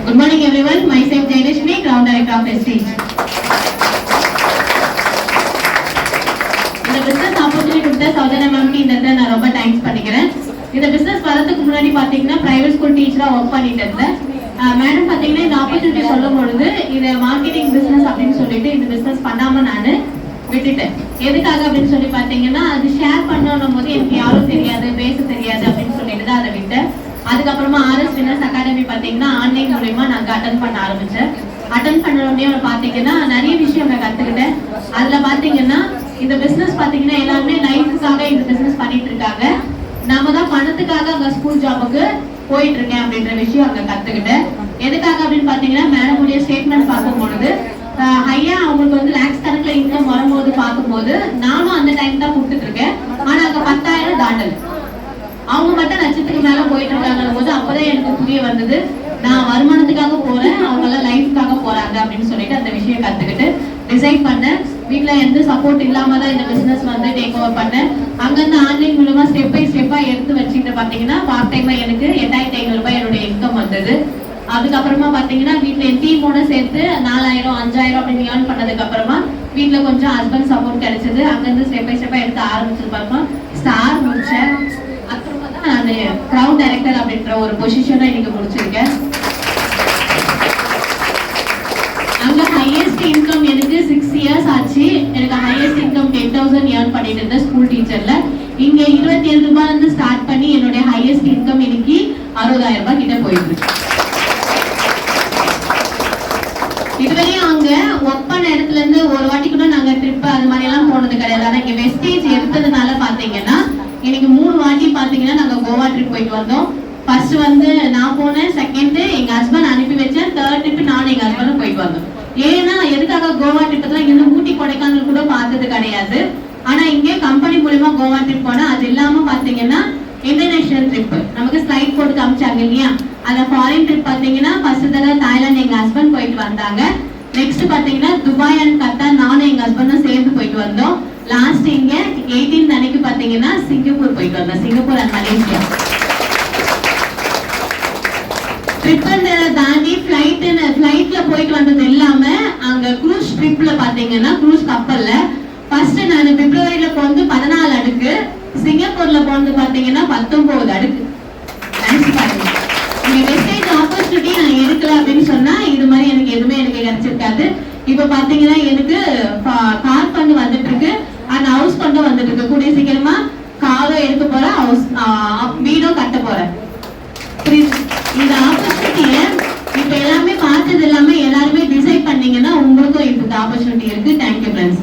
Good morning everyone. Myself Jayalakshmi, Ground Director of Prestige. இந்த business opportunity கொடுத்த சௌதர்யா மேம்க்கு இந்த இடத்துல நான் ரொம்ப தேங்க்ஸ் பண்ணிக்கிறேன். இந்த பிசினஸ் வரதுக்கு முன்னாடி பாத்தீங்கன்னா பிரைவேட் ஸ்கூல் டீச்சரா ஒர்க் பண்ணிட்டு இருந்தேன். மேடம் பாத்தீங்கன்னா இந்த ஆப்பர்ச்சுனிட்டி சொல்லும் பொழுது இது மார்க்கெட்டிங் பிசினஸ் அப்படின்னு சொல்லிட்டு இந்த பிசினஸ் பண்ணாம நான் விட்டுட்டேன். எதுக்காக அப்படின்னு சொல்லி பாத்தீங்கன்னா அது ஷேர் பண்ணணும் போது எனக்கு யாரும் தெரியாது, பேச தெரியாது அப்படின்னு சொல்லிட்டு தான் அதை விட்டேன். அதுக்கப்புறமா RS Winners Academy பாத்தீங்கன்னா ஆன்லைன் மூலமா நாங்க அட்டெண்ட் பண்ண ஆரம்பிச்சேன். அட்டெண்ட் பண்ண உடனே பாத்தீங்கன்னா நிறைய விஷயம் நான் கத்துக்கிட்டேன். அதுல பாத்தீங்கன்னா இந்த பிசினஸ் பாத்தீங்கன்னா எல்லாருமே லைஃபுக்காக இந்த பிசினஸ் பண்ணிட்டு இருக்காங்க. நம்ம தான் பணத்துக்காக அங்க ஸ்கூல் ஜாபுக்கு போயிட்டு இருக்கேன் அப்படின்ற விஷயம் அங்க கத்துக்கிட்டேன். எதுக்காக அப்படின்னு பாத்தீங்கன்னா மேடமுடைய ஸ்டேட்மெண்ட் பார்க்கும்பொழுது ஹையா அவங்களுக்கு வந்து லேக்ஸ் கணக்கில் இன்கம் வரும்போது பார்க்கும்போது நானும் அந்த டைம் தான் கொடுத்துட்டு இருக்கேன். ஆனா அங்க 10,000 தாண்டல், அவங்க மட்டும் லட்சத்துக்கு மேல போயிட்டு இருக்காங்க போது அப்பதான் எனக்கு புரிய வந்தது நான் வருமானத்துக்காக போறேன், அவங்க எல்லாம் லைஃப்காக போறாங்க அப்படின்னு சொல்லிட்டு அந்த விஷயம் கத்துக்கிட்டு டிசைட் பண்ணேன். வீட்டுல எந்த சப்போர்ட் இல்லாம தான் இந்த பிசினஸ் வந்து டேக் ஓவர் பண்ணேன். அங்கிருந்து ஆன்லைன் மூலமா ஸ்டெப் பை ஸ்டெப்பா எடுத்து வச்சுட்டு பாத்தீங்கன்னா பார்ட் டைமா எனக்கு 8,500 ரூபாய் என்னுடைய இன்கம் வந்தது. அதுக்கப்புறமா பாத்தீங்கன்னா வீட்டுல என் டீமோட சேர்த்து 4,000 5,000 அப்படின்னு ஏர்ன் பண்ணதுக்கு அப்புறமா வீட்டுல கொஞ்சம் ஹஸ்பண்ட் சப்போர்ட் கிடைச்சது. அங்கிருந்து ஸ்டெப் பை ஸ்டெப்பா எடுத்து ஆரம்பிச்சு பார்ப்போம். ஸ்டார் முடிச்சேன். அப்புறமா தான் நான் கிரவுண்ட் டைரக்டர் அப்படின்ற ஒரு பொசிஷனை இன்னைக்கு முடிச்சிருக்கேன். அங்க ஹையஸ்ட் இன்கம் எனக்கு 6 இயர்ஸ் ஆச்சு. எனக்கு ஹையஸ்ட் இன்கம் 10,000 ஏர்ன் பண்ணிட்டு இருந்தேன் ஸ்கூல் டீச்சர்ல. இங்க 27 ரூபாயில இருந்து ஸ்டார்ட் பண்ணி என்னுடைய ஹையஸ்ட் இன்கம் இன்னைக்கு 60,000 ரூபாய் கிட்ட போயிருக்கு. இதுவரையும் அங்க ஒர்க் பண்ண இடத்துல இருந்து ஒரு வாட்டி கூட நாங்க ட்ரிப் அது மாதிரி எல்லாம் போனது கிடையாது. ஆனா இங்க வெஸ்டேஜ் எடுத்ததுனால பாத்தீங்கன்னா எனக்கு 3 வாட்டி பாத்தீங்கன்னா நாங்க கோவா ட்ரிப் போயிட்டு வந்தோம். ஃபர்ஸ்ட் வந்து நான் போனேன், செகண்ட் எங்க ஹஸ்பண்ட் அனுப்பி வச்சேன், தேர்ட் ட்ரிப் நானும் எங்க ஹஸ்பண்டும் போயிட்டு வந்தோம். ஏன்னா எதுக்காக கோவா ட்ரிப் தான் இன்னும் ஊட்டி கொடைக்கானல் கூட பார்த்தது கிடையாது. ஆனா இங்கே கம்பெனி மூலமா கோவா ட்ரிப் போனா அது இல்லாம பாத்தீங்கன்னா இன்டர்நேஷனல் ட்ரிப் நமக்கு ஸ்லைட் போட்டு காமிச்சாங்க இல்லையா, அந்த ஃபாரின் ட்ரிப் பாத்தீங்கன்னா ஃபர்ஸ்ட் தடவை தாய்லாந்து எங்க ஹஸ்பண்ட் போயிட்டு வந்தாங்க. நெக்ஸ்ட் பாத்தீங்கன்னா துபாய் அண்ட் கத்தார் நானும் எங்க ஹஸ்பண்டும் சேர்ந்து போயிட்டு வந்தோம். லாஸ்ட் இங்க 18 அன்னைக்கு பாத்தீங்கன்னா சிங்கப்பூர் போயிட்டு வந்தோம். சிங்கப்பூர் அண்ட் மலேசியா ட்ரிப் தாண்டி ஃபிளைட்ல போயிட்டு வந்தது இல்லாம அங்க க்ரூஸ் ட்ரிப்ல பாத்தீங்கன்னா க்ரூஸ் கப்பல்ல ஃபர்ஸ்ட் நான் பிப்ரவரியில போனது 14 அடுக்கு, சிங்கப்பூர்ல போனது பாத்தீங்கன்னா 19 அடுக்கு. நினைச்சு பாருங்க, இந்த வெஸ்டேஜ் ஆப்பர்ச்சுனிட்டி நான் எடுக்கல அப்படின்னு சொன்னா இது மாதிரி எனக்கு எதுவுமே எனக்கு கிடைச்சிருக்காது. இப்ப பாத்தீங்கன்னா எனக்கு கார் ஃபண்ட் வந்துட்டு இருக்கு அண்ட் ஹவுஸ் ஃபண்டும் வந்துட்டு இருக்கு. கூடிய சீக்கிரமா காரும் எடுக்க போறேன், ஹவுஸ் வீடும் கட்ட போறேன். இந்த ஆப்பர்ச்சுனிட்டியை இப்ப எல்லாமே பார்த்தது எல்லாமே எல்லாருமே டிசைட் பண்ணீங்கன்னா உங்களுக்கும் இந்த ஆப்பர்ச்சுனிட்டி இருக்கு. Thank you friends.